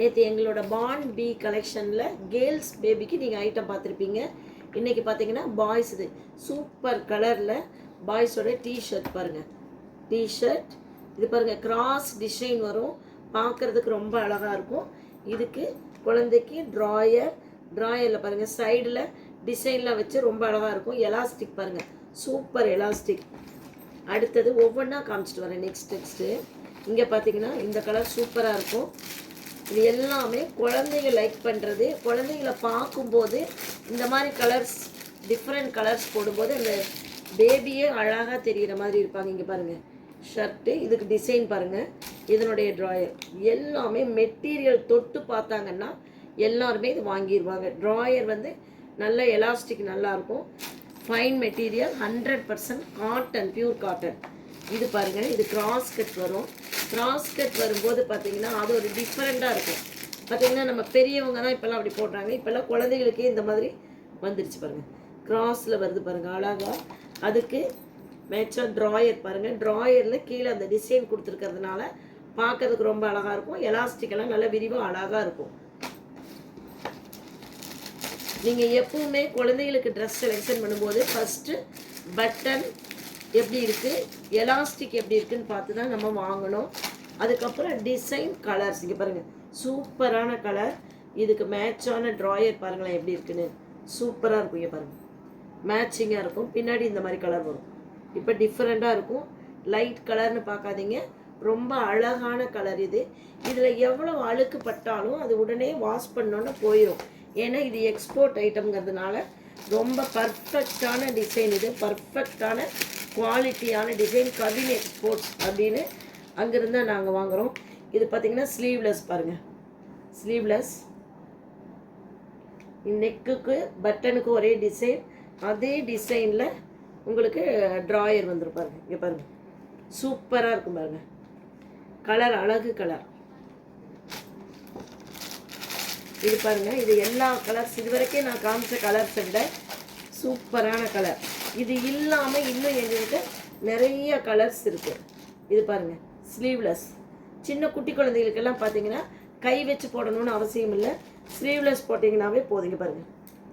நேற்று எங்களோட bond B கலெக்ஷனில் கேர்ள்ஸ் பேபிக்கு நீங்கள் ஐட்டம் பார்த்துருப்பீங்க. இன்றைக்கி பார்த்தீங்கன்னா பாய்ஸ் இது சூப்பர் கலரில் பாய்ஸோட டிஷர்ட் பாருங்கள். டிஷர்ட் இது பாருங்கள், கிராஸ் டிசைன் வரும், பார்க்குறதுக்கு ரொம்ப அழகாக இருக்கும். இதுக்கு குழந்தைக்கு ட்ராயரில் பாருங்கள் சைடில் டிசைன்லாம் வச்சு ரொம்ப அழகாக இருக்கும். எலாஸ்டிக் பாருங்கள், சூப்பர் எலாஸ்டிக். அடுத்தது ஒவ்வொன்றா காமிச்சிட்டு வரேன். நெக்ஸ்ட்டு இங்கே பார்த்தீங்கன்னா இந்த கலர் சூப்பராக இருக்கும். இது எல்லாமே குழந்தைங்க லைக் பண்ணுறது. குழந்தைங்கள பார்க்கும்போது இந்த மாதிரி கலர்ஸ், டிஃப்ரெண்ட் கலர்ஸ் போடும்போது அந்த பேபியே அழகாக தெரிகிற மாதிரி இருப்பாங்க. இங்கே பாருங்கள் ஷர்ட்டு, இதுக்கு டிசைன் பாருங்கள், இதனுடைய ட்ராயர் எல்லாமே மெட்டீரியல் தொட்டு பார்த்தாங்கன்னா எல்லாருமே இது வாங்கிடுவாங்க. ட்ராயர் வந்து நல்ல எலாஸ்டிக் நல்லாயிருக்கும், fine material, 100% cotton, pure cotton. இது பாருங்கள், இது கிராஸ் கட் வரும். கிராஸ் கட் வரும்போது பார்த்தீங்கன்னா அது ஒரு டிஃப்ரெண்ட்டாக இருக்கும். பார்த்தீங்கன்னா நம்ம பெரியவங்க தான் இப்போல்லாம் அப்படி போடுறாங்க. இப்போல்லாம் குழந்தைகளுக்கே இந்த மாதிரி வந்துருச்சு பாருங்கள். கிராஸில் வருது பாருங்கள் அழகாக. அதுக்கு மேட்சாக ட்ராயர் பாருங்கள். ட்ராயரில் கீழே அந்த டிசைன் கொடுத்துருக்கிறதுனால பார்க்கறதுக்கு ரொம்ப அழகாக இருக்கும். எலாஸ்டிக்கெல்லாம் நல்ல விரிவாக அழகாக இருக்கும். நீங்கள் எப்பவுமே குழந்தைகளுக்கு ட்ரெஸ் செலெக்ஷன் பண்ணும்போது ஃபஸ்ட்டு பட்டன் எப்படி இருக்குது, எலாஸ்டிக் எப்படி இருக்குதுன்னு பார்த்து தான் நம்ம வாங்கணும். அதுக்கப்புறம் டிசைன், கலர்ஸ். இங்கே பாருங்கள் சூப்பரான கலர். இதுக்கு மேட்சான ட்ராயர் பாருங்களேன் எப்படி இருக்குன்னு, சூப்பராக இருக்கும். இங்கே பாருங்கள் மேட்சிங்காக இருக்கும். பின்னாடி இந்த மாதிரி கலர் வரும். இப்போ டிஃப்ரெண்ட்டாக இருக்கும். லைட் கலர்னு பார்க்காதீங்க, ரொம்ப அழகான கலர் இது. இதில் எவ்வளோ அழுக்கு பட்டாலும் அது உடனே வாஷ் பண்ணோன்னு போயிடும். ஏன்னா இது எக்ஸ்போர்ட் ஐட்டம்ங்கிறதுனால ரொம்ப பர்ஃபெக்டான டிசைன். இது பர்ஃபெக்டான குவாலிட்டியான டிசைன். கவின் எக்ஸ்போர்ட்ஸ் அப்படின்னு அங்கேருந்து நாங்கள் வாங்குகிறோம். இது பார்த்திங்கன்னா ஸ்லீவ்லெஸ் பாருங்கள், ஸ்லீவ்லெஸ். நெக்குக்கு பட்டனுக்கு ஒரே டிசைன், அதே டிசைனில் உங்களுக்கு ட்ராயர் வந்துடும் பாருங்கள். இங்கே பாருங்கள் சூப்பராக இருக்கும் பாருங்கள். கலர் அழகு கலர். இது பாருங்கள், இது எல்லா கலர்ஸ் இது வரைக்கும் நான் காமிச்ச கலர்ஸை விட சூப்பரான கலர். இது இல்லாமல் இன்னும் எங்கள்கிட்ட நிறைய கலர்ஸ் இருக்குது. இது பாருங்கள் ஸ்லீவ்லெஸ். சின்ன குட்டி குழந்தைகளுக்கெல்லாம் பார்த்தீங்கன்னா கை வச்சு போடணும்னு அவசியம் இல்லை, ஸ்லீவ்லெஸ் போட்டிங்கன்னாவே போதுங்க. பாருங்கள்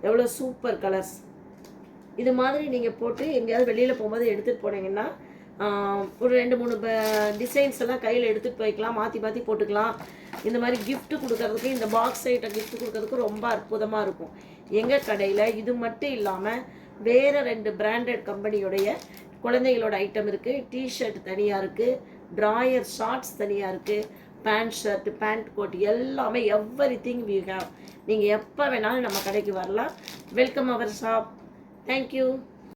எவ்வளோ சூப்பர் கலர்ஸ். இது மாதிரி நீங்கள் போட்டு எங்கேயாவது வெளியில் போகும்போது எடுத்துகிட்டு போனீங்கன்னா ஒரு 2-3 டிசைன்ஸ் எல்லாம் கையில் எடுத்துகிட்டு போய்க்கலாம், மாற்றி மாற்றி போட்டுக்கலாம். இந்த மாதிரி கிஃப்ட்டு கொடுக்கறதுக்கு, இந்த பாக்ஸ் ஐட்டம் கிஃப்ட் கொடுக்கறதுக்கு ரொம்ப அற்புதமாக இருக்கும். எங்கள் கடையில் இது மட்டும் இல்லாமல் வேறு 2 பிராண்டட் கம்பெனியோடைய குழந்தைகளோட ஐட்டம் இருக்குது. டிஷர்ட் தனியாக இருக்குது, ட்ராயர் ஷார்ட்ஸ் தனியாக இருக்குது, பேண்ட் ஷர்ட், பேண்ட் கோட் எல்லாமே எவ்ரிதிங் வி ஹேவ். நீங்கள் எப்போ வேணாலும் நம்ம கடைக்கு வரலாம். Welcome our shop. தேங்க்யூ.